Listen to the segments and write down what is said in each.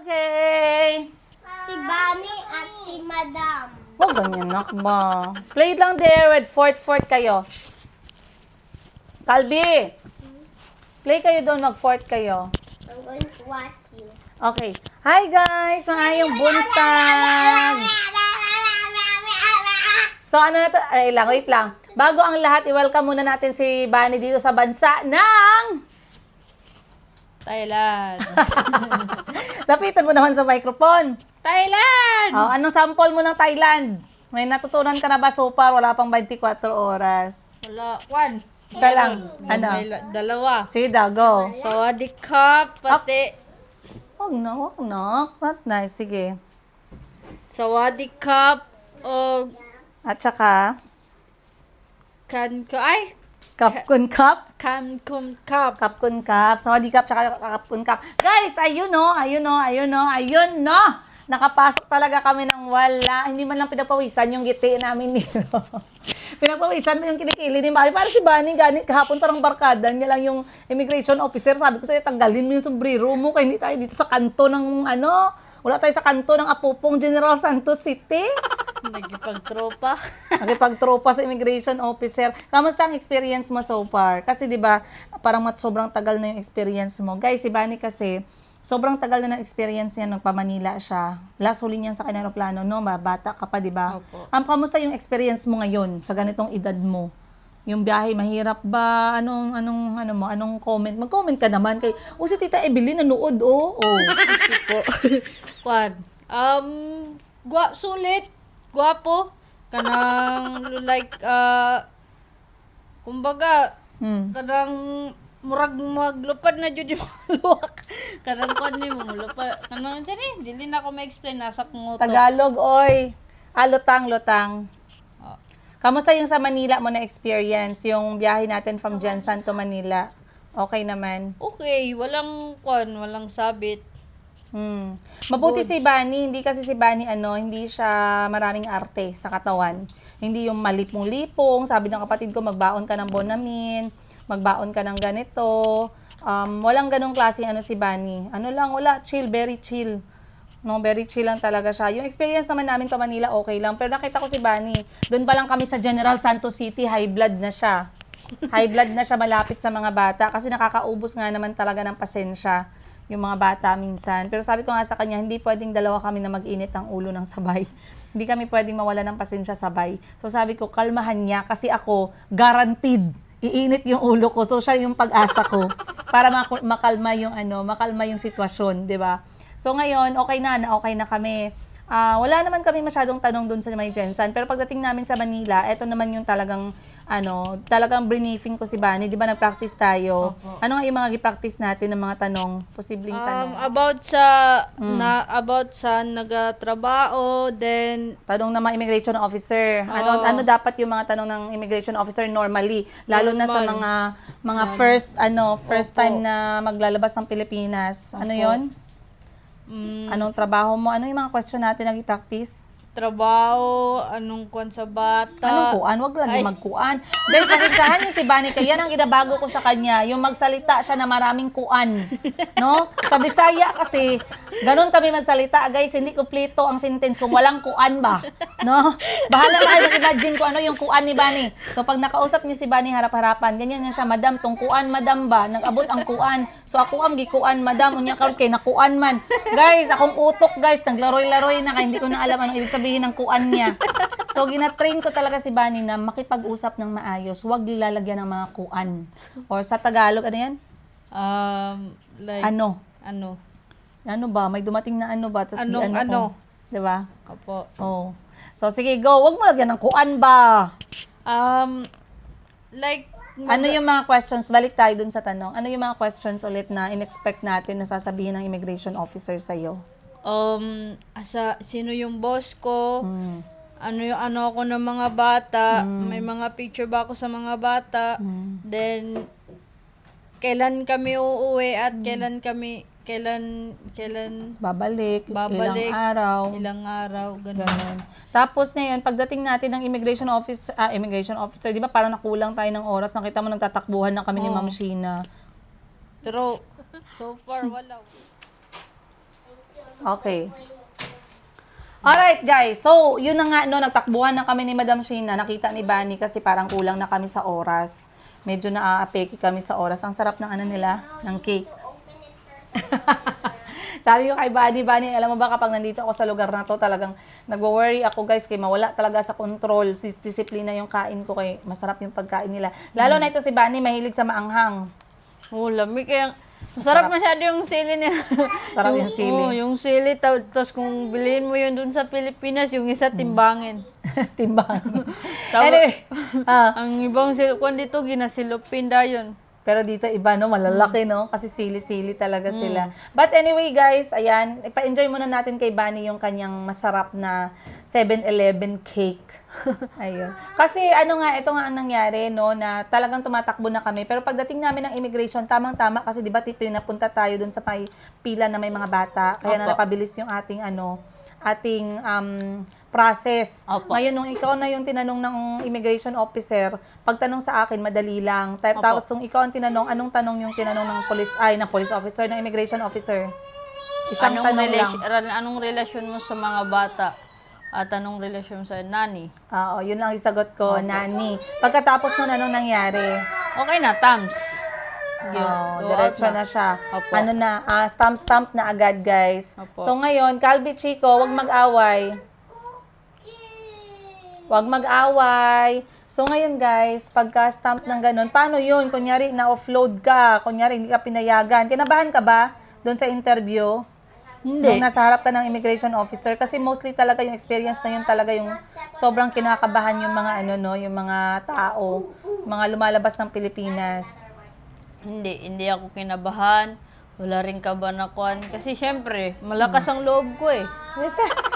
Okay. Si Bunny at si Madam. Huwag ganyan, nak ba? Play lang there with fort kayo. Kalbi! Play kayo doon, mag-fort kayo. I'm going to watch you. Okay. Hi guys! Maayong buntag! So ano na to? Ay lang, wait lang. Bago ang lahat, i-welcome muna natin si Bunny dito sa bansa ng... Thailand. Lapitan mo naman sa microphone. Thailand! Oh, anong sample mo ng Thailand? May natutunan ka na ba so far? Wala pang 24 oras. Wala. One. Isa lang. Ano? May dalawa. Sige daw, go. Sawadee Cup, pati. Huwag na. Not nice. Sige. Sawadee Cup, o At saka, Kapkun Cup. Cancun Cup. Kapkun Cup. Sawadee Cup, tsaka Kapkun Cup. Guys, ayun no. Nakapasok talaga kami ng wala. Hindi man lang pinagpawisan yung giti namin dito. Pinagpawisan mo yung kilikili ni Bunny. Para si Bunny, ganit kahapon parang barkada niya lang yung immigration officer. Sabi ko sa'yo, tanggalin mo yung sombrero mo. Kaya hindi tayo dito sa kanto ng wala tayo sa kanto ng Apupong General Santos City. Nagipagtropa. Nakipagtropa sa immigration officer. Kamusta ang experience mo so far? Kasi 'di ba, parang sobrang tagal na yung experience mo. Guys, si Bunny kasi sobrang tagal na ng experience niya nung pa-Manila siya. Last huli niya sa kanyang aeroplano, no? Bata ka pa, 'di ba? Opo. Kamusta yung experience mo ngayon sa ganitong edad mo? Yung biyahe mahirap ba? Anong comment? Mag-comment ka naman kay si Tita Evelyn nanood, oh. po. Kwan. Sulit. Gwapo. Kanang, like, kumbaga, kanang, murag maglupad na jud yung luwak. Kanang kwan ni mo, mulupad. Kanang dyan dili na ako ma-explain, nasa kunguto. Tagalog, oy. Lutang. Oh. Kamusta yung sa Manila mo na experience? Yung biyahe natin from Jensan to Manila? Okay naman? Okay, walang walang sabit. Mabuti Goods. si Bunny, hindi kasi si Bunny hindi siya maraming arte sa katawan. Hindi yung malipong-lipong, sabi ng kapatid ko magbaon ka ng Bonamin, magbaon ka ng ganito. Walang ganong klaseng si Bunny. Wala, chill, very chill. No, very chill lang talaga siya. Yung experience naman namin pa Manila, okay lang. Pero nakita ko si Bunny, doon pa lang kami sa General Santos City, high blood na siya. High blood na siya, malapit sa mga bata. Kasi nakakaubos nga naman talaga ng pasensya yung mga bata minsan. Pero sabi ko nga sa kanya, hindi pwedeng dalawa kami na mag-init ang ulo ng sabay. Hindi kami pwedeng mawala ng pasensya sabay. So sabi ko, kalmahan niya kasi ako, guaranteed, iinit yung ulo ko. So siya yung pag-asa ko para makalma yung sitwasyon, 'di ba? So ngayon, okay na kami. Wala naman kami masyadong tanong doon sa may Jensan. Pero pagdating namin sa Manila, eto naman yung talagang briefing ko si Bunny. Di ba nag-practice tayo? Opo. Ano nga yung mga gi-practice natin ng mga tanong? Posibleng tanong. About sa nagatrabaho, then Tanong ng mga immigration officer. Ano dapat yung mga tanong ng immigration officer normally? Lalo na sa mga first Opo. time na maglalabas ng Pilipinas. Ano Opo. yon? Anong trabaho mo? Ano yung mga question natin na gi-practice? trabaho, anong kwan sa bata. Anong kuan? Wag lang yung magkuan. Guys, pasensyahan niyo si Bunny, kaya yan ang inabago ko sa kanya, yung magsalita siya na maraming kuan. No? Sa Bisaya kasi, ganun kami magsalita, guys, hindi kumpleto ang sentence kung walang kuan ba. No? Bahala na kayo mag-imagine kung ano yung kuan ni Bunny. So, pag nakausap niyo si Bunny harap-harapan, ganyan niya siya, madam, tong kuan, madam ba? Nag-abot ang kuan. So, ako ang gikuan, madam, unya karon kay nakuan man. Guys, akong utok, guys, naglaroy-laroy na, kaya hindi ko na alam anong ibig sabihin ng kuan niya. So, gina-train ko talaga si Bunny na makipag-usap ng maayos. Huwag lalagyan ng mga kuan. Or sa Tagalog, ano yan? Like, Ano? ano Ba? May dumating na ano ba? Tapos Ano? Diba? Kapo. Oh. So, sige, go. Huwag mo lagyan ng kuan ba? Like, Ano yung mga questions? Balik tayo dun sa tanong. Ano yung mga questions ulit na in-expect natin na sasabihin ng immigration officer sa'yo? Sino yung boss ko? Ano ako ng mga bata? May mga picture ba ako sa mga bata? Then, kailan kami uuwi at kailan Babalik, babalik? ilang araw. Ilang araw, ganun. Ganun. Tapos ngayon, pagdating natin ng immigration officer, di ba parang nakulang tayo ng oras, nakita mo nagtatakbuhan na kami ni Ma'am Sheena. Pero, so far, wala. Okay. Alright guys, so yun na nga no, nagtakbuhan na kami ni Madam Sheena, nakita ni Bunny kasi parang kulang na kami sa oras. Medyo naaapeki kami sa oras. Ang sarap ng ano nila, ng cake. Sabi ko kay Bunny, alam mo ba kapag nandito ako sa lugar na to, talagang nagwo-worry ako guys, kay mawala talaga sa control, disiplina yung kain ko, kay masarap yung pagkain nila. Lalo na ito si Bunny, mahilig sa maanghang. Oh, lamig kaya. Masarap masyado yung sili niya. Sarap yung sili. Oo, yung sili. Tapos kung bilhin mo yun dun sa Pilipinas, yung isa timbangin. Timbang. Tapos, Anyway, ang ibang silukwan dito, ginasilupin da yun. pero dito iba, no? Malalaki, no? Kasi sili-sili talaga sila. But anyway, guys, ayan, ipa-enjoy muna natin kay Bunny yung kanyang masarap na 7-Eleven cake. Ayun. Kasi ano nga, ito nga ang nangyari, no? Na talagang tumatakbo na kami. Pero pagdating namin ng immigration, tamang-tama kasi di ba pinapunta tayo dun sa pila na may mga bata. Kaya na Opo. napabilis yung ating process. Opo. Ngayon, nung ikaw na yung tinanong ng immigration officer, pagtanong sa akin, madali lang. Tapos, nung ikaw ang tinanong, anong tanong yung tinanong ng police officer, ng immigration officer? Isang tanong lang. Anong relasyon mo sa mga bata? At anong relasyon sa nani? Oo, yun lang isagot ko, nani. Pagkatapos nun, anong nangyari? Okay na, Tams. Diretso na siya. Opo. Ano na, stamp na agad, guys. Opo. So, ngayon, Calvi Chico, wag mag-away. Huwag mag-away. So, ngayon guys, pagka-stamp ng ganun, paano yun? Kunyari, na-offload ka. Kunyari, hindi ka pinayagan. Kinabahan ka ba doon sa interview? Hindi. Nung nasa harap ka ng immigration officer? Kasi mostly talaga yung experience na yun talaga yung sobrang kinakabahan yung mga yung mga tao, mga lumalabas ng Pilipinas. Hindi ako kinabahan. Wala rin kaban-akuan. Kasi syempre, malakas ang loob ko eh.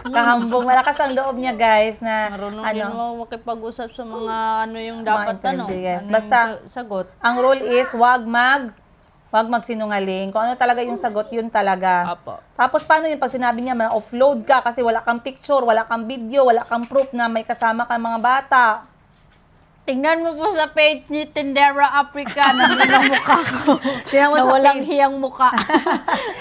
Kahambong, malakas ang loob niya guys na Marunong din mo makipag-usap sa mga yung Mga dapat interview, yes. Ano Basta, yung sagot. ang rule is wag magsinungaling. Kung ano talaga yung sagot, yun talaga. Apo. Tapos paano yun pag sinabi niya ma-offload ka kasi wala kang picture, wala kang video, wala kang proof na may kasama kang mga bata. Tingnan mo po sa page ni Tendera Africa, nandun ang mukha ko. Tingnan mo na sa walang page. hiyang mukha.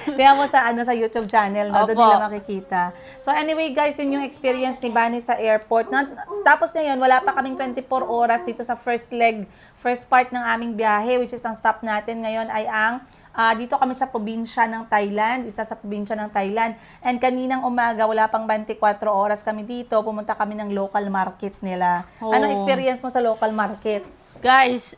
Tingnan mo sa sa YouTube channel, no? Doon Opo. nila makikita. So anyway guys, yun yung experience ni Bunny sa airport. Tapos ngayon, wala pa kaming 24 oras dito sa first part ng aming biyahe, which is ang stop natin ngayon ay ang dito kami sa probinsya ng Thailand, isa sa probinsya ng Thailand. And kaninang umaga, wala pang 24 oras kami dito, pumunta kami ng local market nila. Oo. Anong experience mo sa local market? Guys,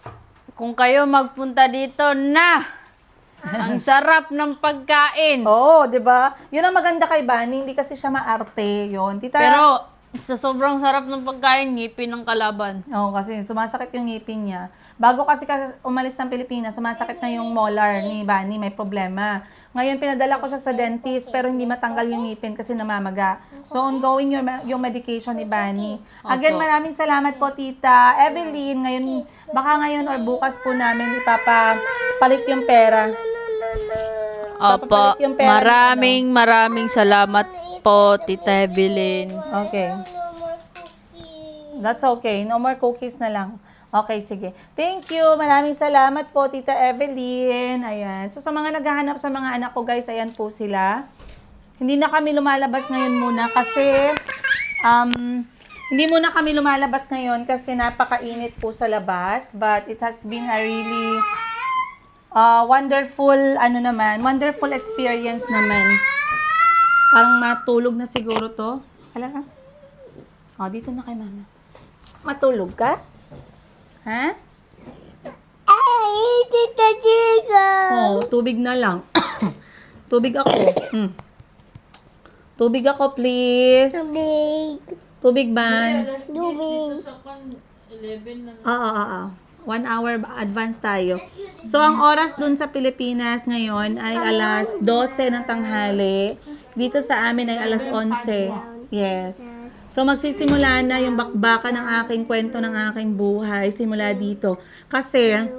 kung kayo magpunta dito ang sarap ng pagkain. Oo, di ba? Yun ang maganda kay Bunny, hindi kasi siya maarte yun. Tita, Pero sa sobrang sarap ng pagkain, ngipin ng kalaban. oo, kasi sumasakit yung ngipin niya. Bago kasi umalis ng Pilipinas, sumasakit na yung molar ni Bunny, may problema. Ngayon, pinadala ko siya sa dentist, pero hindi matanggal yung ngipin kasi namamaga. So, ongoing yung medication ni Bunny. Again, Opo. maraming salamat po, Tita Evelyn. Ngayon, baka ngayon or bukas po namin ipapapalit yung pera. Opo, Papapalit yung pera maraming salamat po, Tita Evelyn. Okay. That's okay. No more cookies na lang. Okay, sige. Thank you. Maraming salamat po, Tita Evelyn. Ayan. So, sa mga naghahanap sa mga anak ko, guys, ayan po sila. Hindi na kami lumalabas ngayon muna kasi, hindi muna kami lumalabas ngayon kasi napakainit po sa labas. But it has been a really wonderful experience naman. Parang matulog na siguro to. Hala ka? Dito na kay mama. Matulog ka? Ha? Ay, Tita Chica. Tubig na lang. Tubig ako. Tubig ako, please. Tubig. Tubig ban. Tubig. 1 hour advance tayo. So, ang oras dun sa Pilipinas ngayon ay alas 12 ng tanghali. Dito sa amin ay alas 11. Yes. So, magsisimula na yung bakbakan ng aking kwento ng aking buhay simula dito. Kasi,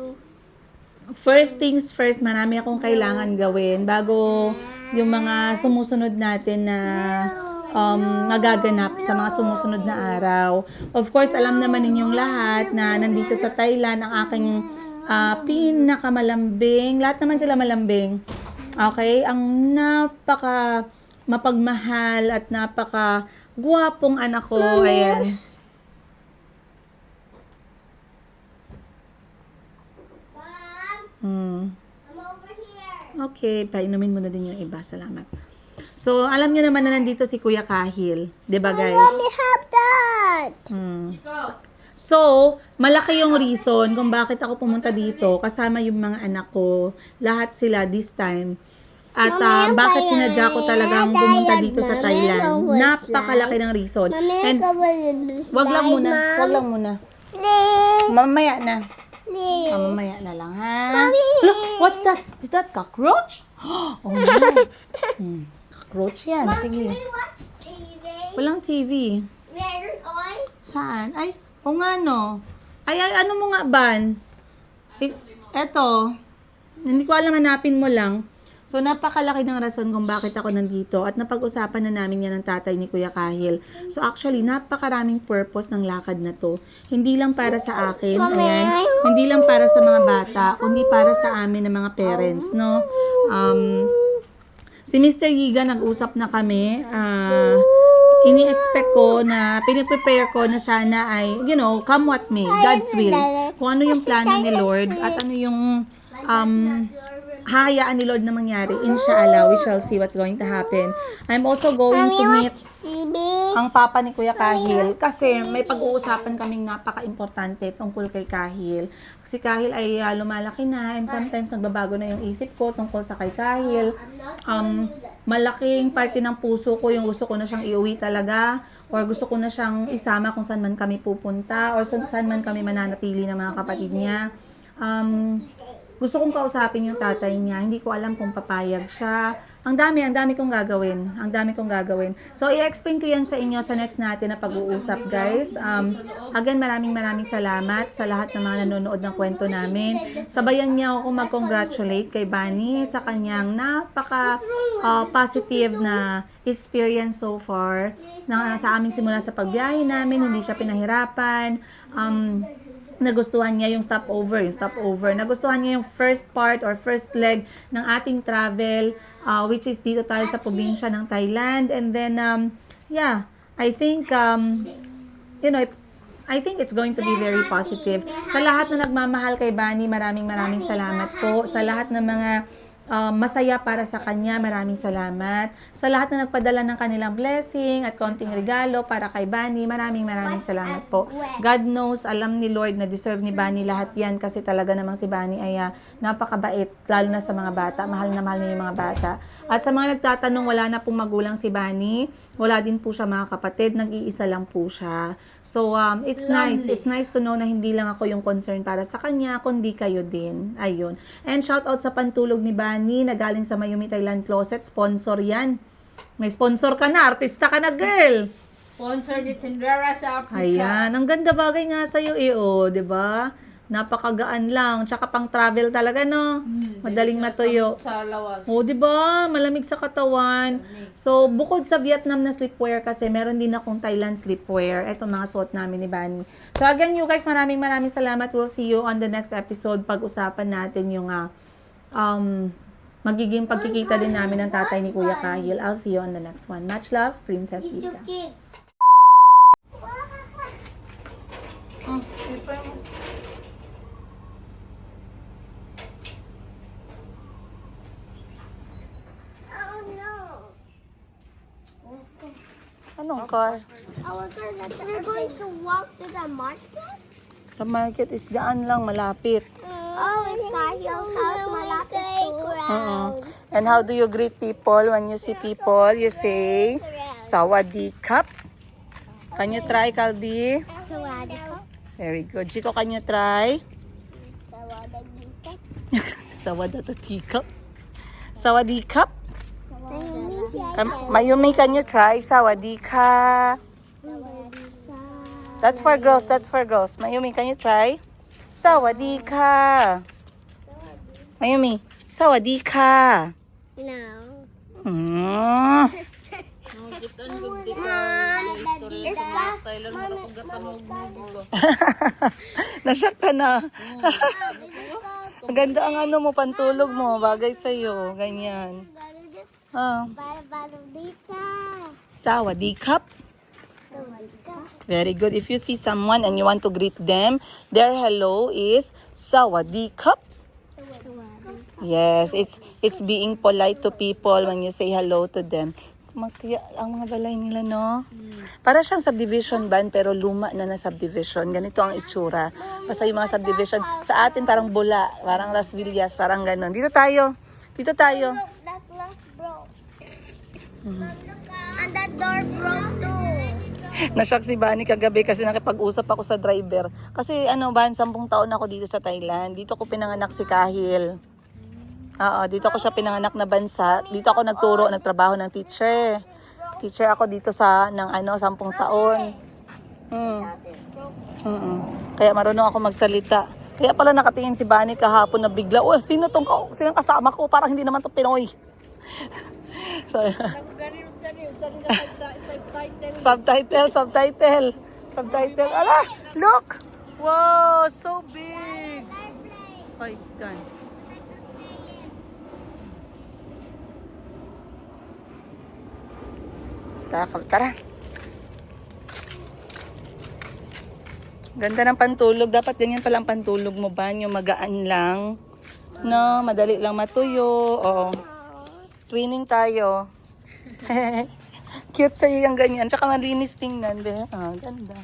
first things first, marami akong kailangan gawin bago yung mga sumusunod natin na magaganap sa mga sumusunod na araw. Of course, alam naman ninyong lahat na nandito sa Thailand ang aking pinakamalambing. Lahat naman sila malambing. Okay? Ang mapagmahal at napaka-gwapong anak ko. Ayan. Mom, I'm over here. Okay, painumin mo na din yung iba. Salamat. So, alam niyo naman na nandito si Kuya Kahil. 'Di ba guys? Let me have that. So, malaki yung reason kung bakit ako pumunta dito. Kasama yung mga anak ko. Lahat sila this time. At bakit sinadya ko talagang pumunta dito sa Thailand. Napakalaki ng reason. And wag lang muna. Wag lang muna. Mamaya na. Mamaya na lang, ha? Look, what's that? Is that cockroach? Oh my. Cockroach yan. Sige. Watch TV. Walang TV. Meron on. Saan? Ay, o nga no. Ay, ano mo nga, Ban? Eto. Hindi ko alam, hanapin mo lang. So, napakalaki ng rason kung bakit ako nandito at napag-usapan na namin yan ng tatay ni Kuya Kahil. So, actually, napakaraming purpose ng lakad na to. Hindi lang para sa akin, ayan. Hindi lang para sa mga bata, kundi para sa amin ng mga parents, no? Si Mr. Yiga, nag-usap na kami. Ini-expect ko na, piniprepare ko na sana ay, you know, come what may, God's will. Kung ano yung plano ni Lord at ano yung hahayaan ni Lord na mangyari. Inshallah, we shall see what's going to happen. I'm also going to meet TV. ang papa ni Kuya Kahil kasi may pag-uusapan kaming napaka-importante tungkol kay Kahil. Si Kahil ay lumalaki na and sometimes nagbabago na yung isip ko tungkol sa kay Kahil. Malaking parte ng puso ko yung gusto ko na siyang iuwi talaga or gusto ko na siyang isama kung saan man kami pupunta or saan man kami mananatili ng mga kapatid niya. Gusto kong kausapin yung tatay niya. Hindi ko alam kung papayag siya. Ang dami kong gagawin. Ang dami kong gagawin. So, i-explain ko yan sa inyo sa next natin na pag-uusap, guys. Again, maraming salamat sa lahat ng mga nanonood ng kwento namin. Sabayan niya ako mag-congratulate kay Bani sa kanyang napaka-positive na experience so far sa aming simula sa pagbiyahe namin. Hindi siya pinahirapan. Nagustuhan niya yung stopover. Nagustuhan niya yung first part or first leg ng ating travel, which is dito tayo sa probinsya ng Thailand. And then, I think, I think it's going to be very positive. Sa lahat na nagmamahal kay Bani, maraming salamat po. Sa lahat ng mga masaya para sa kanya, maraming salamat. Sa lahat na nagpadala ng kanilang blessing at konting regalo para kay Bani, maraming salamat po. God knows, alam ni Lord na deserve ni Bani lahat yan kasi talaga namang si Bani ay napakabait, lalo na sa mga bata. Mahal na mahal niya yung mga bata. At sa mga nagtatanong, wala na pong magulang si Bani. Wala din po siya mga kapatid. Nag-iisa lang po siya. So, it's nice. It's nice to know na hindi lang ako yung concern para sa kanya, kundi kayo din. Ayun. And shout out sa pantulog ni Bani na galing sa Mayumi Thailand Closet. Sponsor yan. May sponsor ka na. Artista ka na, girl. Sponsor ni Tindera sa Africa. Ayan. Ang ganda bagay nga sa'yo, diba? Napakagaan lang. Tsaka pang travel talaga, no? Madaling matuyo. Sa lawas. Diba? Malamig sa katawan. So, bukod sa Vietnam na sleepwear kasi, meron din akong Thailand sleepwear. Ito mga suot namin ni Bani. So, again, you guys, maraming salamat. We'll see you on the next episode. Pag-usapan natin yung magiging pagkikita din namin ng tatay ni Kuya Kahil. I'll see you on the next one. Much love, Princess Ida. Kids. Oh no. Anong car? We're going to walk to the market. The market is dyan lang, malapit. Oh, it's Kahil's house, malapit to. And how do you greet people when you see people? You say, Sawadee-kap. Can you try, Kalbi? Sawadee-kap. Very good. Chico, can you try? Sawadee-kap. Sawadee-kap. Mayumi, can you try? Sawadee-ka. That's for girls. Mayumi, can you try? Sawadee-ka. Mayumi, Sawadee-ka. No. Nasyak ka na. Maganda ang pantulog mo. Bagay sa'yo. Ganyan. Oh. Baradika. Sawadee-cup. Very good. If you see someone and you want to greet them, their hello is Sawadee-cup. Yes, it's being polite to people when you say hello to them. Kaya ang mga balay nila, no? Para siyang subdivision ban, pero luma na subdivision. Ganito ang itsura. Basta yung mga subdivision. Sa atin, parang bula. Parang Las Villas. Parang ganon. Dito tayo. Dito tayo. Look, that glass broke. And that door broke too. Nashock si Bani kagabi kasi nakipag-usap ako sa driver. Kasi Ban, 10 taon ako dito sa Thailand. Dito ko pinanganak si Kahil. Oo, dito ako siya pinanganak na bansa. Dito ako nagturo, nagtrabaho ng teacher. Teacher ako dito sa 10 taon. Kaya marunong ako magsalita. Kaya pala nakatingin si Bani kahapon na bigla, "Oh, sinong kasama ko? Parang hindi naman 'to Pinoy." So, subtitle. Ala, look! Wow, so big. Oh, it's gone. Tara. Ganda ng pantulog. Dapat ganyan palang pantulog mo ba? Yung magaan lang. No, madali lang matuyo. Oo. Twinning tayo. Cute sa'yo yung ganyan. Tsaka malinis tingnan. Ganda.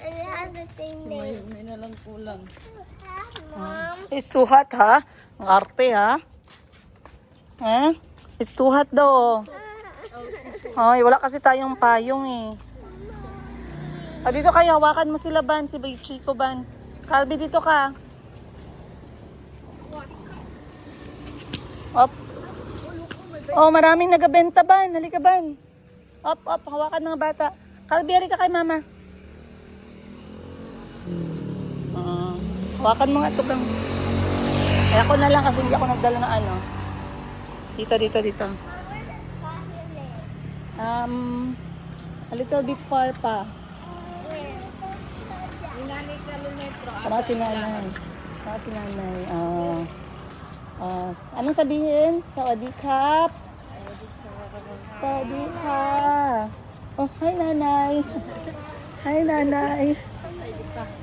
And it has the same name. May nalang kulang. Mom. It's too hot, ha? Ang arte, ha? Ha? It's too hot daw. Ay, wala kasi tayong payong, eh. Dito kayo, hawakan mo sila, Ban. Si Chico, Ban. Calby, dito ka. Up. Oh, maraming nagabenta, Ban. Halika, Ban. Up, hawakan mga bata. Calby, halika kay Mama. Hawakan mo nga ito, Ban. Kaya ako na lang kasi hindi ako nagdala ng ano. Dito. A little bit far pa. Inanay kilometro. Tama si nanay. Anong sabihin? Sawadee-cup. Sawadee-cup. Oh, hi nanay.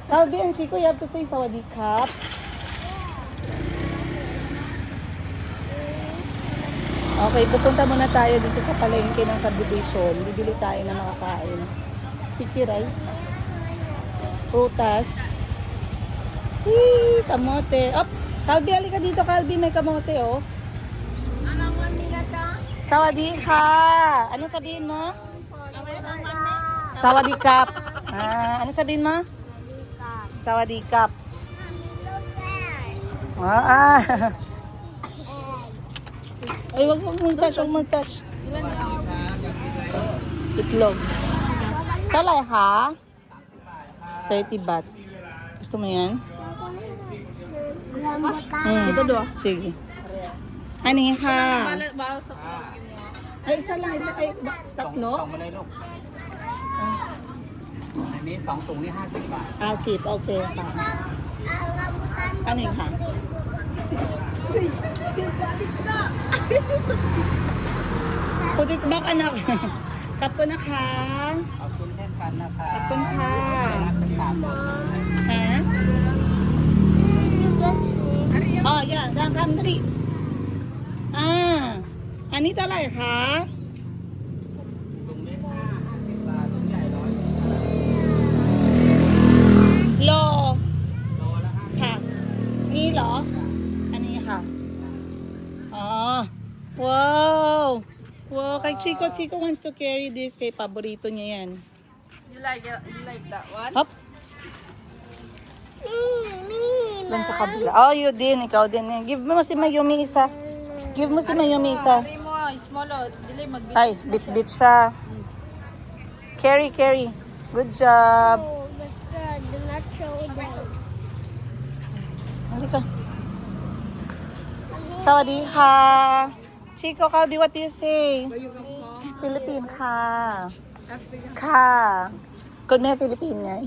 Calby and Chico, you have to say Sawadee-cup. Okay, pupunta muna tayo dito sa palengke ng subdivision. Bibili tayo ng makakain. Sticky rice. Prutas. Kamote. Calby, halika dito, Calby. May kamote, oh. Sawadee-ka. Ano sabihin mo? Sawadee-cup. Ano sabihin mo? Sawadee-cup. Ay, wag mag-touch. Itlog. Talay, ha? 30 baht. Gusto mo yan? Ito doon. Sige. Ani, ha? Ay, isa lang. Tatlo? ส่งมาเลยลูก อันนี้2 ถุงนี่50 บาท 10, okay, ha. Ano yung ha? Put it back, anak. Tap ko na ka. ขอบคุณเช่นกันนะครับ ขอบคุณค่ะ เป็นตามผม Ha? You get sick. Oh, yeah. Come, dali. Ani talay, ha? ถุงเล็ก50 บาท ถุงใหญ่100 โล โลละ ค่ะ นี่เหรอ อันนี้ค่ะ Wow! Wow, kay Chico wants to carry this. Kay paborito niya yan. You like that one? Hop! Me. Doon sa kabila. Oh, you din. Ikaw din. Give mo si Mayumi isa. Give mo si Mayumi isa. Ari mo, small dili mag Ay, bit siya. Carry. Good job. Oh, that's good. Do not show them. Halika. Sawadee ka. Chico, Calby, what do you say? Philippine ka. Ka. Good may Philippine nga.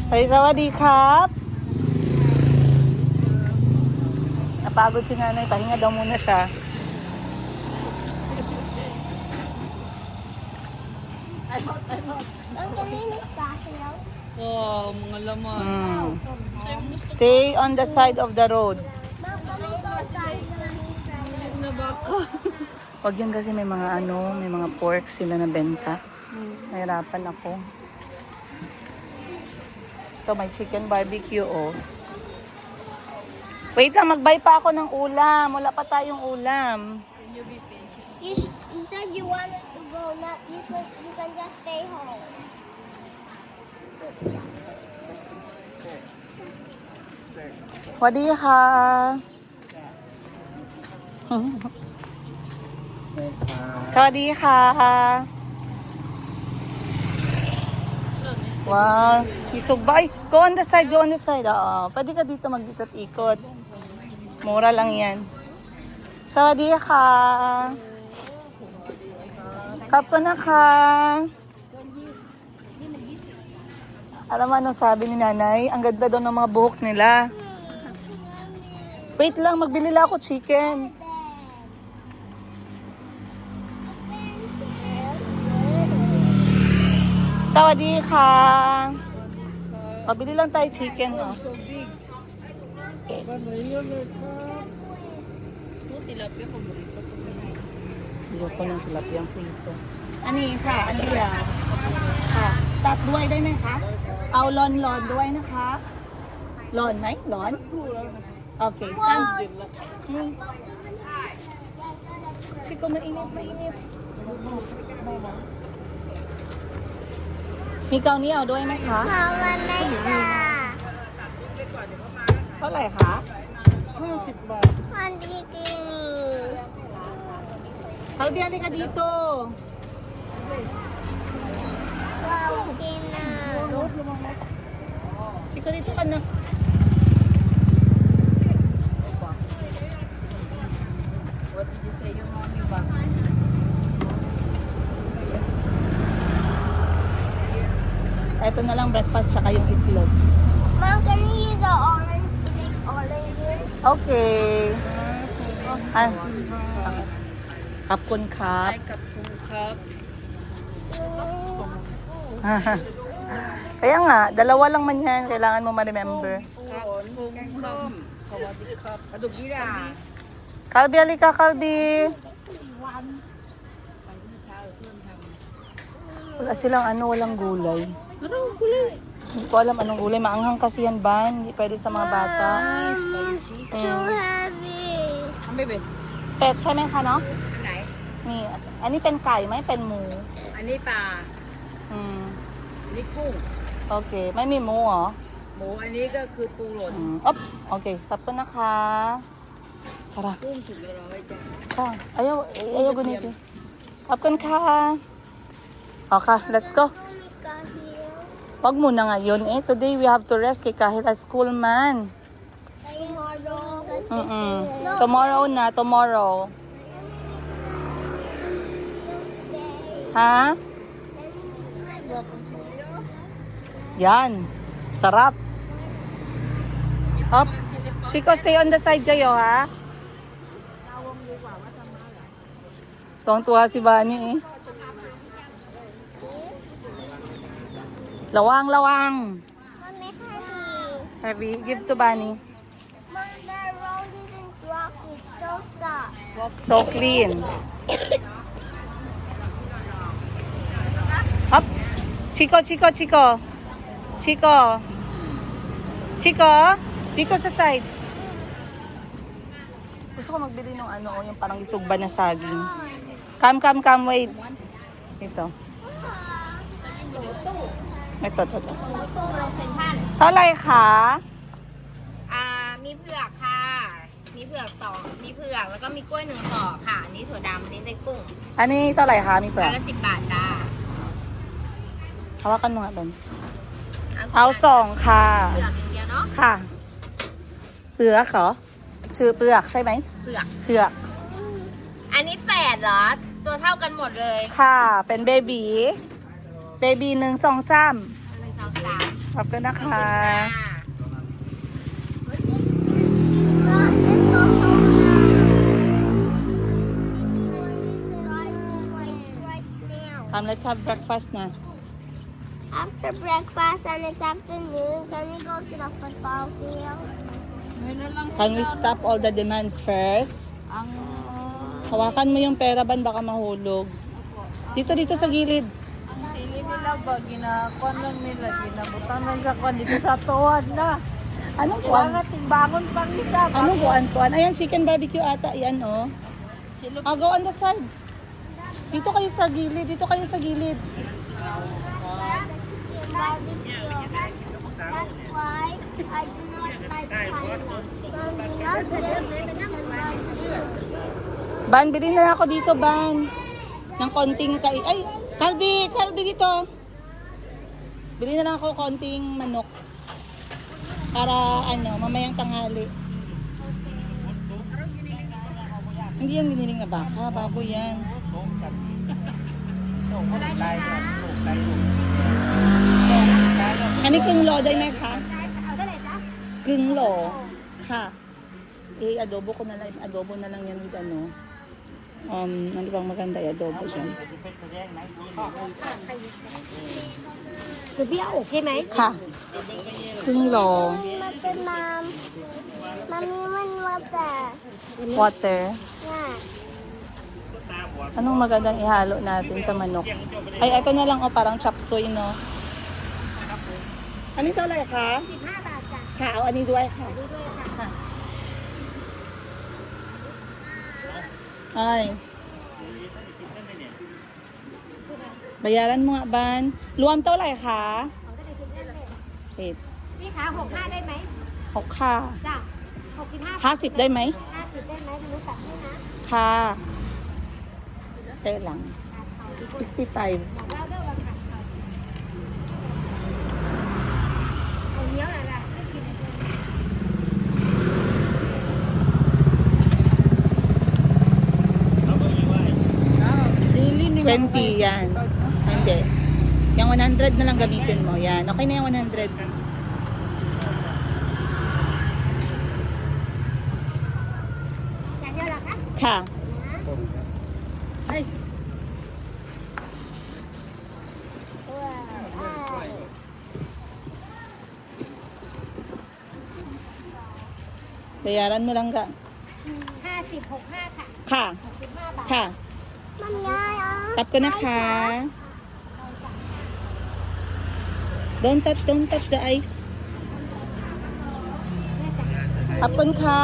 Say sawadee ka. Napagod si nanay. Pahinga daw muna siya. Ang kalinis kahil. Wow, mga laman. Stay on the side of the road. Na baka. Wag yan kasi may mga may mga pork sila na benta. Nahirapan ako. Ito, may chicken barbecue, oh. Wait lang, mag-buy pa ako ng ulam. Wala pa tayong ulam. You said you wanted to go, not you can just stay home. Wadiha. Wadiha. Wow, isog ba? Ay, go on the side, go on the side. Oo, pwede ka dito mag-ikot-ikot. Mura lang yan. Sawadika. Kapo na ka. Alam mo anong sabi ni nanay? Ang ganda daw ng mga buhok nila. Wait lang, magbili lang ako chicken. Sawadika. Pabili lang tayo chicken, oh. So big. Tilapia paborito ko. Ayoko ng tilapiyang prito. Ani ka? Ano yan? Tat duway day na ka? Aw, lon, duway na ka? Lon, may? Lon? Okay, stand. Chiko, mainit. Mikaw niya, duway na ka? Mama, may ka. เท่าไหร่คะ 50 baht. Hindi kini. Kalbi, halika dito. Wow, kina. Chiko, dito ka na. What did you say your mommy ba? Ito na lang breakfast tsaka yung itlog. Mom, can you use the orange? Big orange? Okay. Ah. Kapkun kap. Ay, kapungkap. Kaya nga, dalawa lang man yan. Kailangan mo ma-remember. Kapungkap. Sawadikap. Adobira. Kalbi, halika, Kalbi. Wala silang walang gulay. Ano, gulay? Hindi ko alam anong gulay. Maanghang kasi yan, Ban. Hindi pwede sa mga bata. Too heavy. Ang bebe? เป็ดใช่ไหมคะเนาะ ไหน นี่ อันนี้เป็นไก่ไหมเป็นหมู อันนี้ปลา อืม อันนี้กุ้ง โอเค ไม่มีหมูเหรอ หมูอันนี้ก็คือปูหล่น อ๊อบโอเค ขอบคุณนะคะtara กุ้งสุกร้อยจ้ะ ค่ะayaw ganito ขอบคุณค่ะโอเค let's go wag muna ngayon today we have to rest kay kahit a school man tomorrow na tomorrow ha yan sarap hop Chico stay on the side kayo ha tuwang-tuwa si Bunny lawang Mommy, heavy. heavy give to Bunny Mom, the road isn't rocky. So soft. so clean hop Chico dito sa side gusto ko magbili ng yung parang isugba na saging come wait itoเท่าไหร่คะ มีเผือกค่ะ มีเผือกสองมีเผือกแล้วก็มีกล้วยหนึ่งห่อค่ะ อันนี้ถั่วดำอันนี้ไส้กุ้ง อันนี้เท่าไหร่คะมีเปลือ อั ก นละ10 บาทจ้า hawakan mo nga doon เอา เอาสองค่ะ เผือกอย่างเดียวเนาะ ค่ะเปลือกเหรอชื่อเปลือกใช่ไหม เผือก เผือก อันนี้8เหรอ ตัวเท่ากันหมดเลย ค่ะเป็นเบบี1 2 3 1 2 3 ขอบคุณนะคะ ค่ะ Let's go home. Let's have breakfast na. After breakfast and it's afternoon, can we go to the football field? Ngayon na lang Can we stop all the demands first? ang Hawakan mo yung pera ban, baka mahulog. Dito sa gilid. ang sili nila ba ginakuan lang nila ginabutan lang sa kwan dito sa tuwan na. Anong kuwan? Kailangan timbangon pang isa. Anong kuwan? Ayan, chicken barbecue ata. Yan, oh. Silo Go on the side. Dito kayo sa gilid. Barbecue. That's why I do not like Thailand. Mommy loves it. Ban, bilhin na ako dito, Ban. Ng konting Ay, Calvi dito. Bilhin na lang ako konting manok. Para, mamayang tanghali. Hindi yan giniling na baka. Baboy yan. Ano kung lo? Day na ka? Kung lo. Ha? Adobo ko na lang. Adobo na lang yan with ano bang maganda? Adobo siya. จะเบี้ยวใช่ไหม Ha? Kung lo. มันเป็นมันมันwater Water. น่ะ Anong magandang ihalo natin sa manok? Ay, ito na lang parang chop suey, no? Ano ito lang ka? 15 บาทจ้ะ Ka, o anoด้วยka? ดูด้วยค่ะ Ay. Bayaran mo nga, Ban. Luwam to lang ka? ของก็ได้กินได้เลย Wait. พี่ขา65ได้ไหม 6 ka. จ้ะ65 50ได้ไหม? 50ได้ไหมรู้จักไหมนะ Ka. Kaya lang. 65. แล้วเด้อวันค่ะเอาเนี้ยอะไรไม่กินอะไร daily ni 20 yan. Hindi. Yung 100 na lang gamitin mo. Yan. Okay na yung 100. Chả nhớ là khách. Ka. Ay, Bayaran mo lang ka. 50 65ค่ะ Ka. 65 บาท Ka. มันง่ายอ่ะ Tap ko na ka. Don't touch the ice. Tapon ka.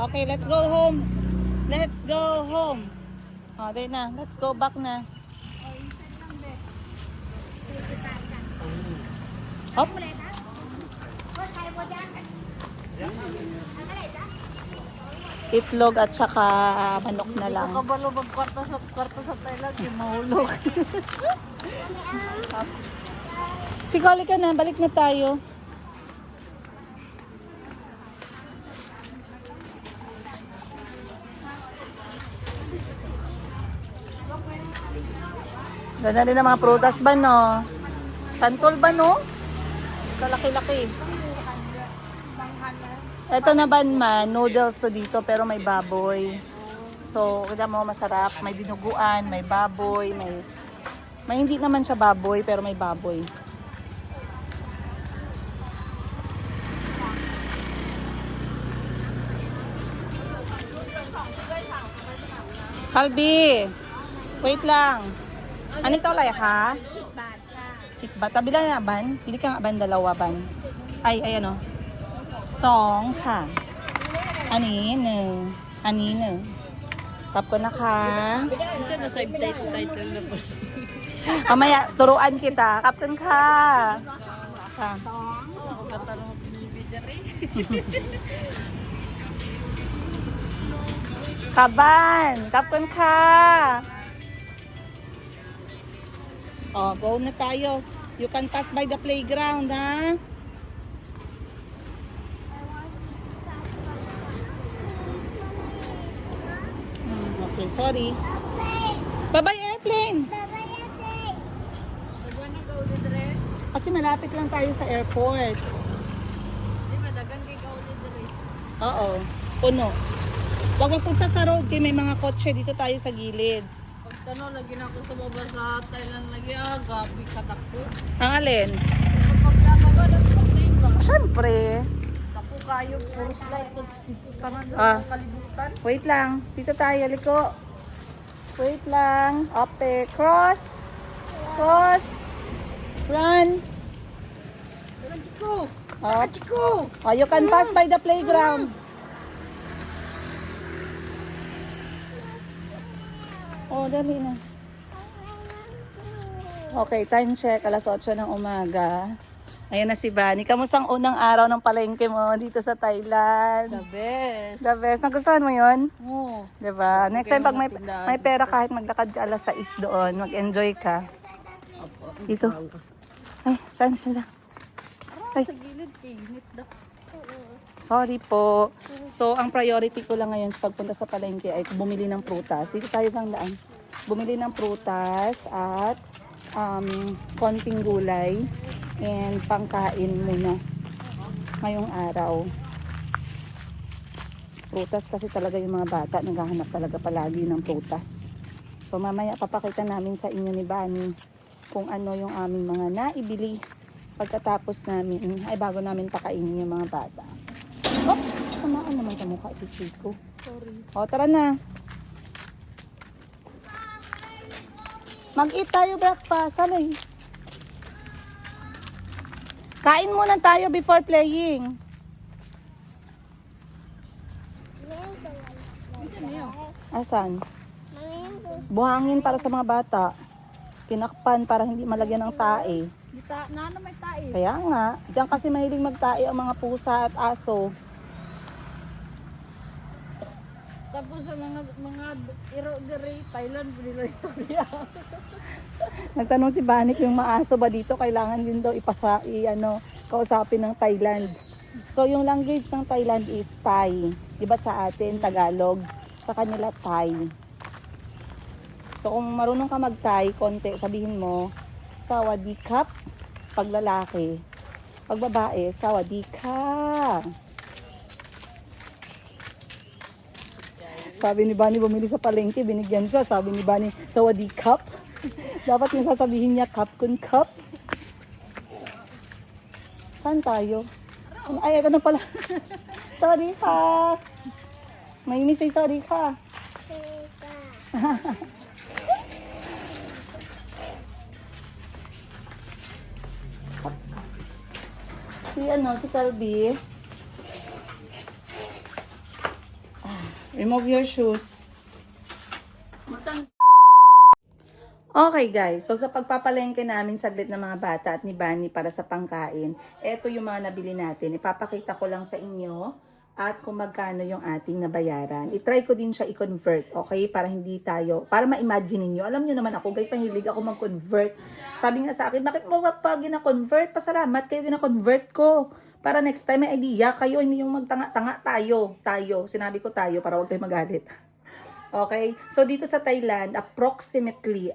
Okay, let's go home. Let's go home. O, day na. Let's go back na. Hop. คนไทยหมดยังอันเท่าไหร่จ๊ะ Itlog at saka manok na lang. kabalo magkwarta sa Thailand, yung mahulog. Sige, ka na. Balik na tayo. Ganda rin ang mga prutas ba, no? Santol ba, no? Kalaki-laki. Ito na man, noodles to dito pero may baboy. So, kita mo masarap. May dinuguan, may baboy, may hindi naman siya baboy pero may baboy. Kalbi, wait lang. Ano ito lay ha? 10 บาทค่ะ Sikba. Tabi lang na ban? Pili ka nga ban, dalawa ban. Ay, ayan o. 2 ค่ะ อันนี้1 อันนี้1 Tap ko na ka. Diyan na sa title na po. Mamaya, turuan kita. Kapten ka. Ka. Katanong bibigyan rin. Kaban. Kapten ka. Oh, go na tayo. You can pass by the playground, ha? Okay, sorry. Bye-bye, airplane. Pagwan na kaulit rin. Kasi malapit lang tayo sa airport. Di ba, dagang kay kaulit rin. Oo, puno. Huwag magpunta sa road kay may mga kotse dito tayo sa gilid. Tanong, lagi na ako sa baba sa Thailand lagi. Gabi katakbo. Ang alin? Kapag nakaga na sa Siyempre. Ako kayo, puro slide. Kanan Ah. kalibutan. Wait lang. Dito tayo, liko. Wait lang. Ope. Cross. Cross. Run. Chiko! Up. Chiko! Oh, you can pass by the playground. Oh, dali na. Okay, time check. Alas 8 ng umaga. Ayan na si Bani. Kamusta ang unang araw ng palengke mo dito sa Thailand? The best. The best. Nagustuhan mo yun? Oh. Diba? Next time pag may pera kahit maglakad ka alas 6 doon, mag-enjoy ka. Dito. Ay, saan sila? Ay, Sa gilid, init daw. sorry po. So, ang priority ko lang ngayon sa pagpunta sa palengke ay bumili ng prutas. Dito tayo bang daan? Bumili ng prutas at konting gulay and pangkain muna ngayong araw. Prutas kasi talaga yung mga bata naghahanap talaga palagi ng prutas. So mamaya papakita namin sa inyo ni Bani kung ano yung aming mga naibili pagkatapos namin, ay bago namin pakainin yung mga bata. Oh, tamaan naman sa mukha si Chico. Sorry. O, tara na. Mag-eat tayo breakfast. Alay. Kain muna tayo before playing. Asan? Buhangin para sa mga bata. Tinakpan para hindi malagyan ng tae. Nana may tae. Kaya nga, diyan kasi mahilig magtae ang mga pusa at aso. Tapos sa mga iro diri Thailand nila istorya. Nagtanong si Banik yung maaso ba dito kailangan din daw kausapin ng Thailand. So yung language ng Thailand is Thai. 'Di ba sa atin Tagalog, sa kanila Thai. So kung marunong ka mag-Thai, konti sabihin mo Sawadee-kap pag lalaki. Pag babae, Sawadee-ka. Sabi ni Bani bumili sa palengke, binigyan siya. Sabi ni Bani, Sawadee-kap. Dapat yung sasabihin niya, cup kun cup. Saan tayo? Ay, ito na pala. Sorry ka. May say sorry ka. Si Calby. Remove your shoes. Okay guys, so sa pagpapalengke namin saglit ng mga bata at ni Bani para sa pangkain, eto yung mga nabili natin. Ipapakita ko lang sa inyo at kung magkano yung ating nabayaran. I-try ko din siya i-convert, okay? Para hindi tayo, para ma-imagine niyo. Alam niyo naman ako guys, mahilig ako mag-convert. Sabi nga sa akin, bakit mo pa gina-convert? Pasalamat kayo gina-convert ko. Para next time may idea kayo, hindi yung magtanga-tanga tayo. Sinabi ko tayo para huwag kayo magalit. Okay? So, dito sa Thailand, approximately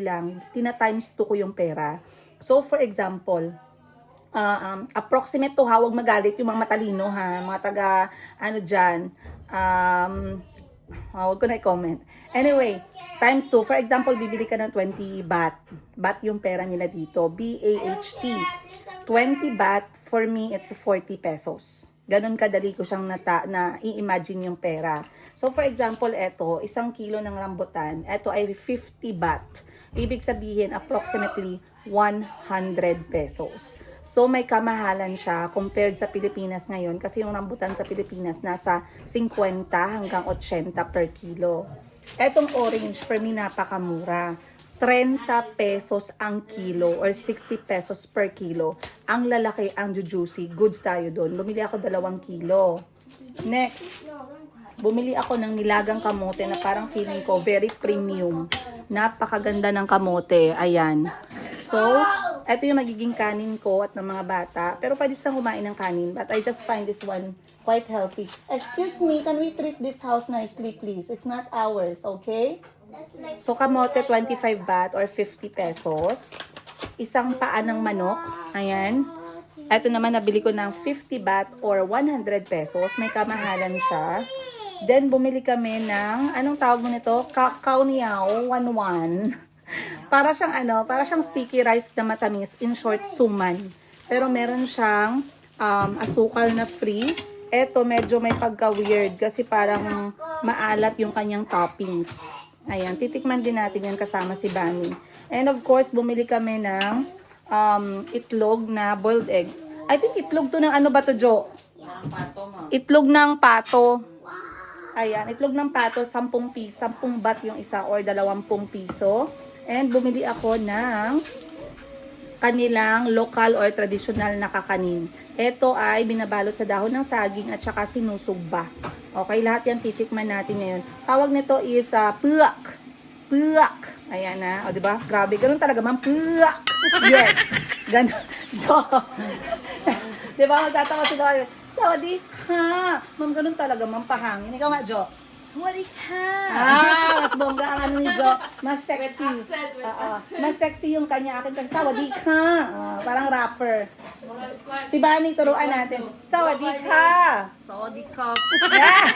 lang, tina-times 2 ko yung pera. So, for example, approximate to ha, huwag magalit yung mga matalino ha, mga taga, huwag ko na i-comment. Anyway, times 2, for example, bibili ka ng 20 baht. Baht yung pera nila dito, B-A-H-T. 20 baht, for me, it's 40 pesos. Ganon kadali ko siyang i-imagine yung pera. So, for example, eto, 1 kilo ng rambutan, eto ay 50 baht. Ibig sabihin, approximately 100 pesos. So, may kamahalan siya compared sa Pilipinas ngayon kasi yung rambutan sa Pilipinas nasa 50 hanggang 80 per kilo. Etong orange, for me, napakamura. 30 pesos ang kilo or 60 pesos per kilo. Ang lalaki, ang juicy, goods tayo doon. Bumili ako 2 kilo. Next, bumili ako ng nilagang kamote na parang feeling ko very premium. Napakaganda ng kamote. Ayan. So, ito yung magiging kanin ko at ng mga bata. Pero pwede silang kumain ng kanin. But I just find this one quite healthy. Excuse me, can we treat this house nicely, please? It's not ours, okay? So, kamote, 25 baht or 50 pesos. Isang paa ng manok. Ayan. Ito naman, nabili ko ng 50 baht or 100 pesos. May kamahalan siya. Then, bumili kami ng, anong tawag mo nito? Kakao niyaw, 1-1. Para siyang sticky rice na matamis. In short, suman. Pero meron siyang asukal na free. Eto, medyo may pagka-weird kasi parang maalat yung kanyang toppings. Ayan, titikman din natin yan kasama si Bani. And of course, bumili kami ng itlog na boiled egg. I think itlog to ng ano ba to, Jo? Itlog ng pato. Ayan, itlog ng pato, 10 piso, 10 baht yung isa or 20 piso. And bumili ako ng kanilang local or traditional na kakanin. Ito ay binabalot sa dahon ng saging at saka sinusugba. Okay, lahat yan titikman natin ngayon. Tawag nito is puak. Puak. Ayan na, o diba? Grabe, ganun talaga, ma'am. Puak. Yes. Ganun. So, diba, magtatawa sila. Sawadee ka. Ma'am, ganun talaga, ma'am, pahangin. Ikaw nga, Jo. Sawadee ka! Mas bongga ang ano ni Jo. Mas sexy. Mas sexy yung kanya akin kasi sawadee ka. Parang rapper. Si Bani, turuan natin. Sawadee ka. Sawadee ka! Yeah!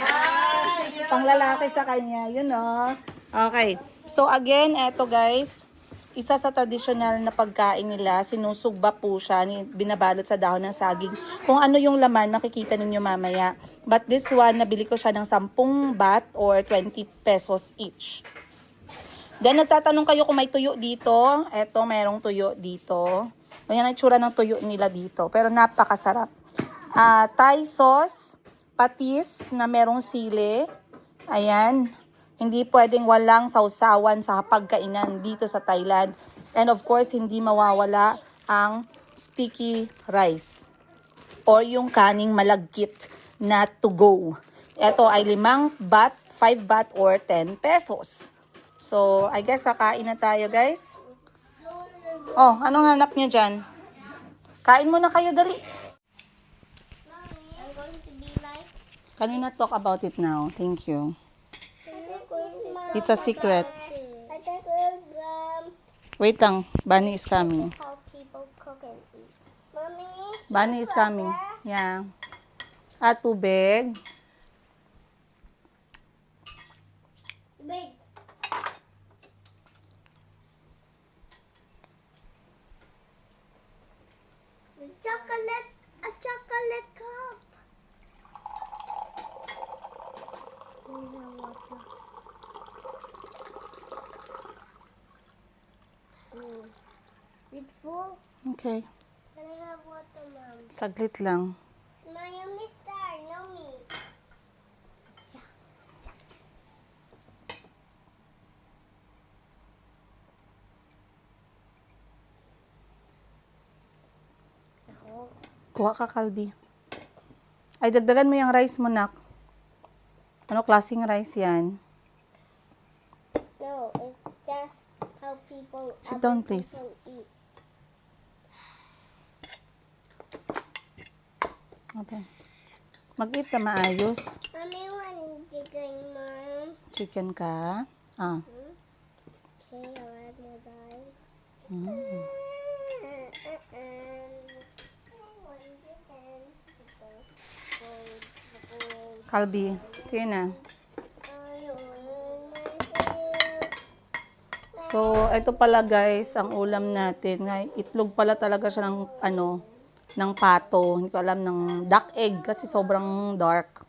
Panglalaki sa kanya, yun o. Okay. So again, eto guys, isa sa traditional na pagkain nila, sinusugba po siya, binabalot sa dahon ng saging. Kung ano yung laman, makikita ninyo mamaya. But this one, nabili ko siya ng 10 baht or 20 pesos each. Then nagtatanong kayo kung may tuyo dito. Eto, merong tuyo dito. Ayan ang itsura ng tuyo nila dito. Pero napakasarap. Thai sauce, patis na merong sili. Ayan. Hindi pwedeng walang sausawan sa pagkainan dito sa Thailand. And of course, hindi mawawala ang sticky rice or yung kaning malagkit na to go. Ito ay 5 baht, 5 baht or 10 pesos. So, I guess kakain na tayo, guys. Oh, anong hanap nyo dyan? Kain muna kayo, dali. Mommy, I'm going to be like. Can we not talk about it now? Thank you. It's a secret. I think we'll Wait lang. Bunny is coming. how people cook and eat. Mommy. Bunny is coming. Yeah. Tubig. Big. A chocolate cup. It's full. Okay. Can I have water, Mom? Saglit lang. Smile, mister. No me. Kuha ka, Kalbi. Ay, dagdagan mo yung rice mo, nak. Ano klaseng rice yan? No, it's just how people. Sit other down, please. people eat. Okay. Mag-eat na maayos. Mommy, one chicken, Mom. Chicken ka. Okay, I'll add more rice. Mm. One chicken. Kalbi, sige na. So, ito pala guys, ang ulam natin. Ay, itlog pala talaga siya ng, ng pato. Hindi ko alam, ng duck egg kasi sobrang dark.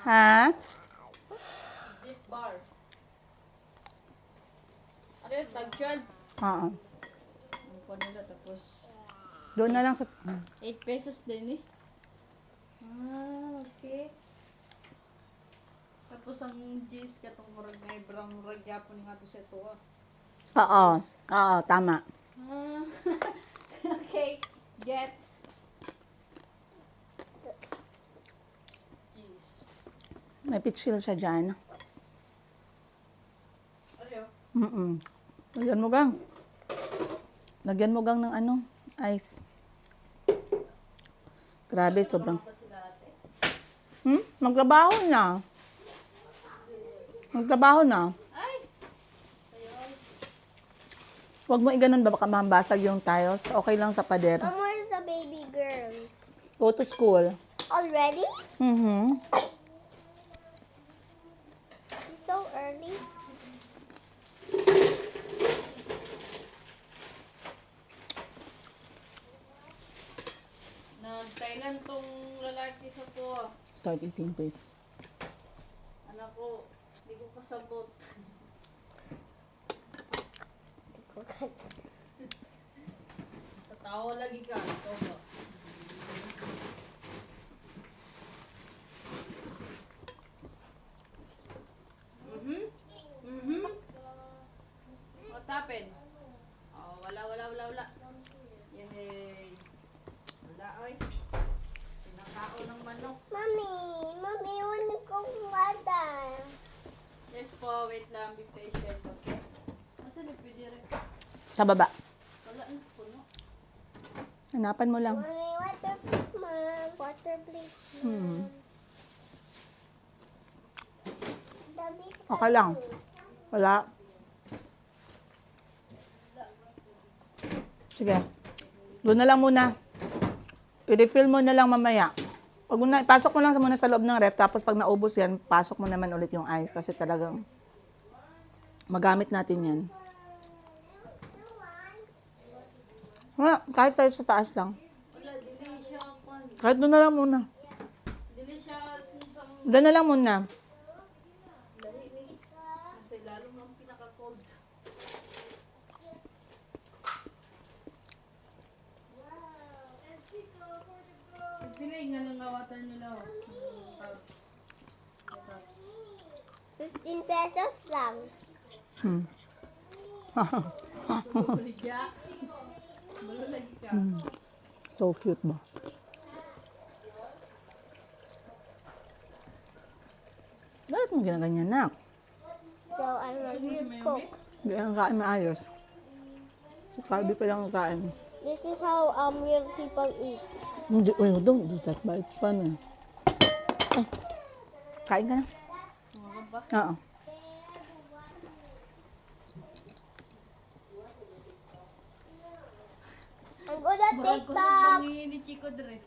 Ha? Zip bar. Ano yun? Tagyan? Oo. Ang pa nila tapos Doon na lang sa... 8 pesos din eh. Okay. Tapos ang cheese katong murag na ibrang murag yapon nga to sa ito ah. Oo. Oo, tama. Okay. Gets. Cheese. May pitchill siya dyan. Ano? Lagyan mo gang. Lagyan mo gang ng ice. Grabe, sobrang. Magtrabaho na. Magtrabaho na. Huwag mo iganon ba, baka mambasag yung tiles. Okay lang sa pader. Mom, where's the baby girl? Go to school. Already? Mm-hmm. It's so early. Nag-Thailand tong lalaki sa po. Start eating, please. Anak ko, hindi ko kasabot. Tatawa lagi ka. Ito ba? What happened? Oh, wala. Yay. Wala, oy. Pinakao ng manok. Mommy, want to go water? Yes po, wait lang. Be patient, okay? Nasaan yung pwede rin? Sa baba. Wala na, puno. Hanapan mo lang. Mommy, water please, Mom. Water please, Mom. Okay lang. Wala. Sige. Doon na lang muna. I-refill mo na lang mamaya. Pag muna, pasok mo lang muna sa loob ng ref, tapos pag naubos yan, pasok mo naman ulit yung ice kasi talagang magamit natin yan. Wala, kahit tayo sa taas lang. Wala, dili siya kwan. Kahit doon na lang muna. Dili siya isang Doon na lang muna. kasi lalo ng pinaka-cold. Pili nga lang nga water nila. 15 pesos lang. Hmm. Baligya. Malalagi ka. So cute ba? Bakit mo ginaganyan, nak? So, I'm a real cook. Hindi ang kain maayos. Si Carby pa lang ang kain. This is how real people eat. Hindi, don't do that, but it's fun. Eh. Kain ka na? Oo. I'm gonna TikTok. Ni Chico dire.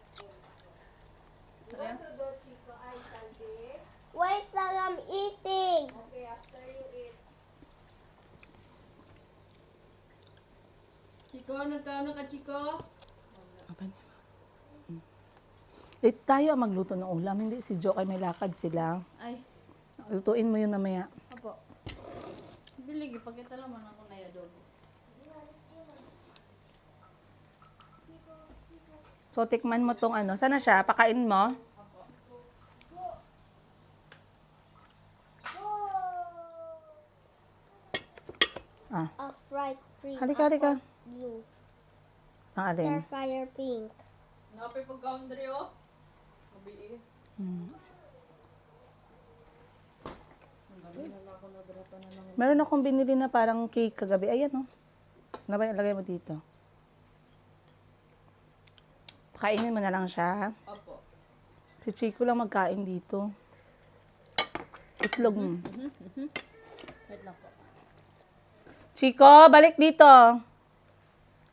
Wait lang, I'm eating. Chico, nagkano ka, Chico? Eh, tayo ang magluto ng ulam, hindi si Jo ay may lakad sila. Ay, Lutuin mo yun mamaya. apo. Diligi, pagkita naman ako na yadog. So, tikman mo tong ano. Sana siya? Pakain mo? Ah, A fried pink. halika. Blue. Ang alin? Star fire pink. Napay pagkaon dire, oh. Mabili. Meron akong binili na parang cake kagabi. Ayan, oh. Lagay mo dito. Kainin mo na lang siya. Opo. Si Chico lang magkain dito. Itlog mo. Wait lang po. Chico, balik dito.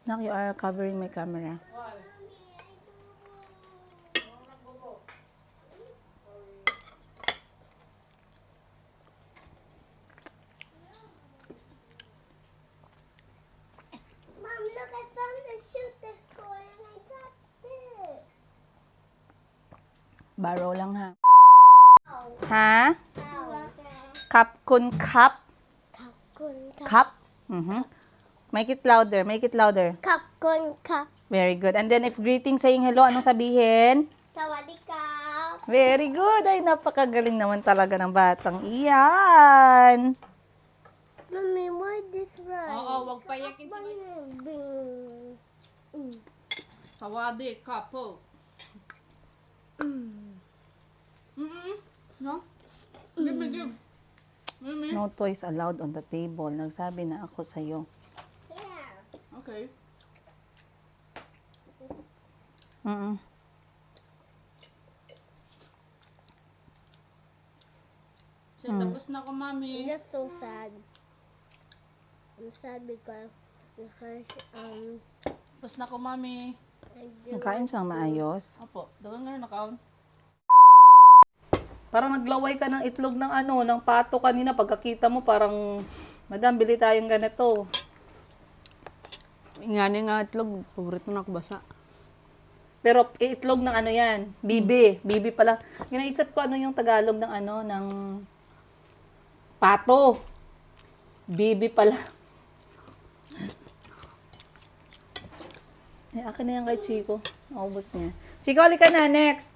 Nak, you are covering my camera. Mom, look, I found the shooter score and I got this. Borrow lang ha. Oh. Ha? How? Cup kun cup. Kapkun cup. Cup. Make it louder. Make it louder. Kapkun cup. Very good. And then if greeting saying hello, anong sabihin? Sawadee-kap. Very good. Ay, napakagaling naman talaga ng batang iyan. Mommy, why this right? Oo, wag payakin si Mike. Sawade, kapo. No? Give. No toys allowed on the table. Nagsabi na ako sa'yo. Yeah. Okay. So, tapos na ko, mami. I'm just so sad. I'm sad because Tapos na ko, mami. I do. Nakain siyang maayos. Opo, dagan nga nakaon. Parang naglaway ka ng itlog ng ng pato kanina. Pagkakita mo, parang, madam, bili tayong ganito. Ingani nga itlog, paborito na ako basa. Pero itlog ng yan, bibi. Bibi pala. Ginaisip ko yung Tagalog ng ng pato. Bibi pala. Akin na yan kay Chico. Naubos niya. Chico, halika na. Next.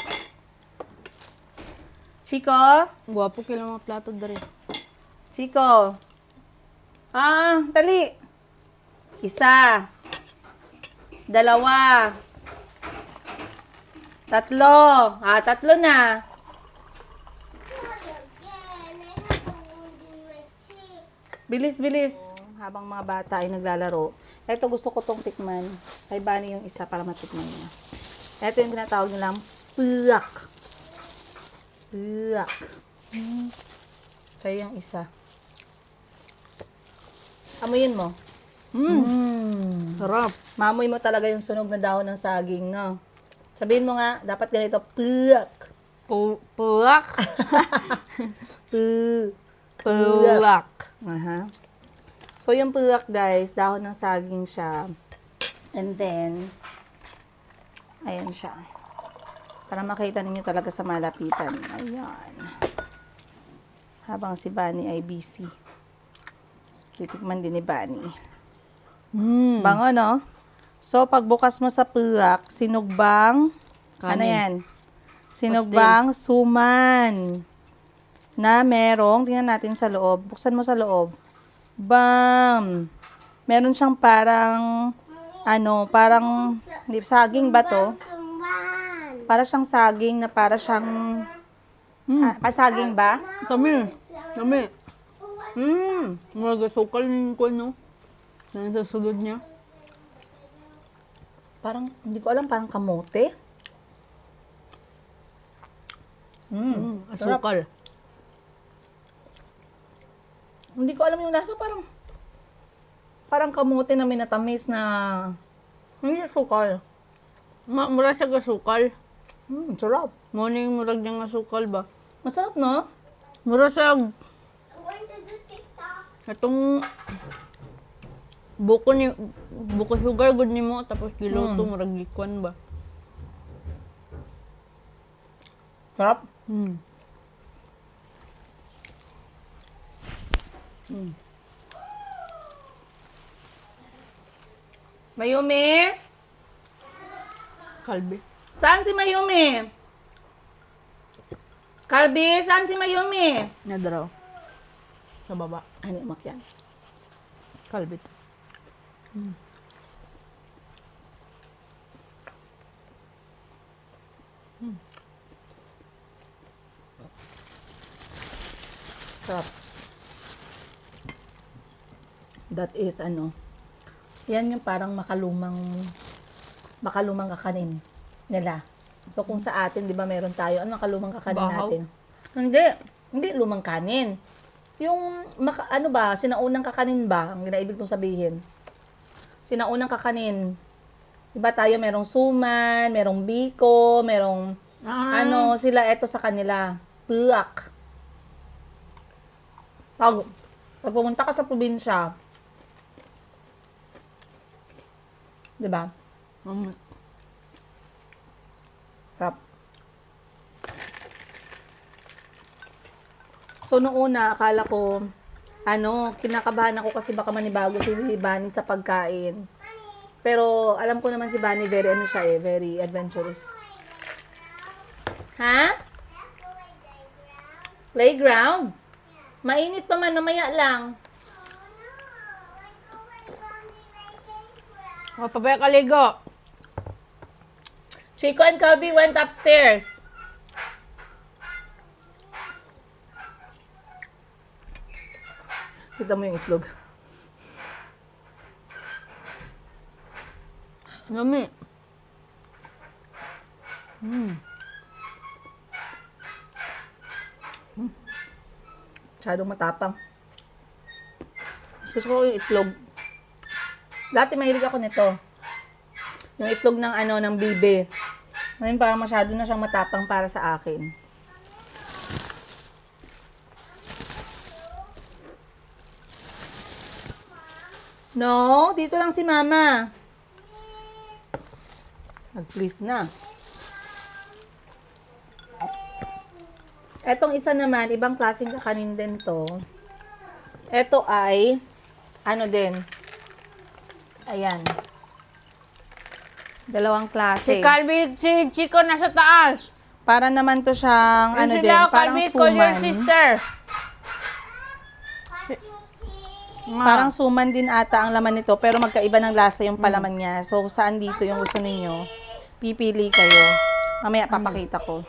Chico? Guwapo kila mga plato dari. Chico. Dali. Isa. Dalawa. Tatlo. Tatlo na. Again, I have a wound in my cheek. Bilis, bilis. Habang mga bata ay naglalaro, ito gusto ko tong tikman. Kay Bani yung isa para matikman niya. Ito yung tinatawag nilang pulak. Pulak. Sa'yo yung isa. Amuyin mo. Sarap. Mamoy mo talaga yung sunog na dahon ng saging, no? Sabihin mo nga, dapat ganito, pulak. Pulak. Pulak. Aha. So, yung pulak, guys, dahon ng saging siya. And then, ayan siya. Para makita ninyo talaga sa malapitan. Ayan. Habang si Bani ay busy. Titikman din ni Bani. Bango, no? So, pagbukas mo sa pulak, sinugbang, ano yan? Sinugbang suman. Na merong, tingnan natin sa loob. Buksan mo sa loob. Bam! Meron siyang parang, parang, hindi, saging ba to? Suman. Para siyang saging na para siyang, saging ba? Tami. Tami. Hmm. Mga sukal yung ko, no? Sa sulod niya. Parang, hindi ko alam, parang kamote. Sarap. Asukal. Hindi ko alam yung lasa, parang kamote na minatamis na, hindi sukal. Mura siya gasukal. Sarap. Morning murag niya asukal ba? Masarap, no? Mura siya I'm going to do TikTok. atong buko sugar good nimo tapos giluto murag gikwan ba. Sarap. Mayumi? Kalbi. Saan si Mayumi? Kalbi, saan si Mayumi? Nadraw. Sa baba. Ano umakyan? Kalbi. Sarap. That is yan yung parang makalumang kakanin nila. So kung sa atin, 'di ba, meron tayo makalumang kakanin Bahaw? natin. Hindi lumang kanin. Yung sinaunang kakanin ba ang ginaibig kong sabihin? Sinaunang kakanin. 'Di ba tayo merong suman, merong biko, merong sila eto sa kanila, puak. Pag pumunta ka sa probinsya, 'di ba? Sarap. So, noong una, akala ko, kinakabahan ako kasi baka manibago si Bani sa pagkain. Pero, alam ko naman si Bani, very adventurous. Ha? Playground? Mainit pa man, namaya lang. Pabaya kaligo. Chico and Calby went upstairs. Kita mo yung itlog. Yummy. Masyadong matapang. Gusto ko yung itlog. Dati mahilig ako nito. Yung itlog ng bibe. Ngayon parang masyado na siyang matapang para sa akin. No, dito lang si Mama. Nag-please na. Etong isa naman, ibang klaseng kakanin din to. Ito ay, ano din. Ayan. Dalawang klase. Calvi, si Chico nasa taas. Para naman to siyang, ano din, parang call your suman. sister. Parang suman din ata ang laman nito, pero magkaiba ng lasa yung palaman niya. So, saan dito yung gusto ninyo? Pipili kayo. Mamaya papakita ko.